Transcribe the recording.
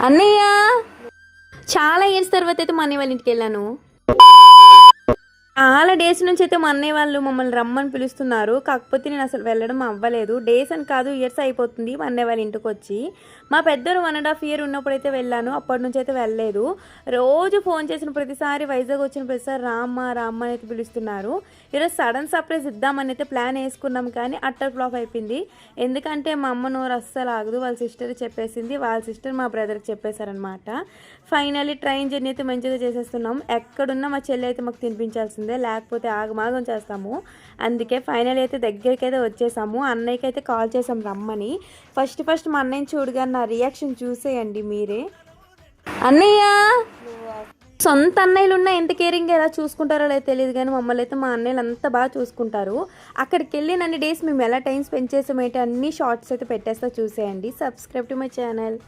అన్నయ్య చాలా ఇయర్స్ తర్వాత అయితే మా అన్నయ్య వాళ్ళ ఇంటికి వెళ్ళాను. చాలా డేస్ నుంచి అయితే మా అన్నయ్య వాళ్ళు మమ్మల్ని రమ్మని పిలుస్తున్నారు. కాకపోతే నేను అసలు వెళ్ళడం అవ్వలేదు. డేస్ అని కాదు, ఇయర్స్ అయిపోతుంది మా అన్నయ్య వాళ్ళ ఇంటికి వచ్చి. మా పెద్దలు 1.5 year ఉన్నప్పుడైతే వెళ్ళాను. అప్పటి నుంచి అయితే వెళ్ళలేదు. రోజు ఫోన్ చేసిన ప్రతిసారి, వైజాగ్ వచ్చిన ప్రతిసారి రామ్మ రామ్మ అని అయితే పిలుస్తున్నారు. ఈరోజు సడన్ సర్ప్రైజ్ ఇద్దామని అయితే ప్లాన్ వేసుకున్నాం, కానీ అట్టర్ ఫ్లాప్ అయిపోయింది. ఎందుకంటే మా అమ్మ నోరు అస్సలు ఆగదు. వాళ్ళ సిస్టర్ చెప్పేసింది, వాళ్ళ సిస్టర్ మా బ్రదర్కి చెప్పేశారనమాట. ఫైనల్లీ ట్రైన్ జర్నీ అయితే మంచిగా చేసేస్తున్నాం. ఎక్కడున్నా మా చెల్లి అయితే మాకు తినిపించాల్సిందే, లేకపోతే ఆగమాగం చేస్తాము. అందుకే ఫైనల్ అయితే దగ్గరికి అయితే వచ్చేసాము. అన్నయ్యకి అయితే కాల్ చేసాం రమ్మని. ఫస్ట్ మా అన్నయ్యని చూడగానే నా రియాక్షన్ చూసేయండి మీరే. అన్నయ్య సొంత అన్నయ్యలు ఉన్నా ఎంత కేరింగ్ ఎలా చూసుకుంటారో లేదు తెలియదు, కానీ మమ్మల్ని అయితే మా అన్నయ్యలు అంతా బాగా చూసుకుంటారు. అక్కడికి వెళ్ళిన డేస్ మేము ఎలా టైం స్పెండ్ చేసామేంటి అన్ని షార్ట్స్ అయితే పెట్టేస్తా, చూసేయండి. Subscribe to my channel.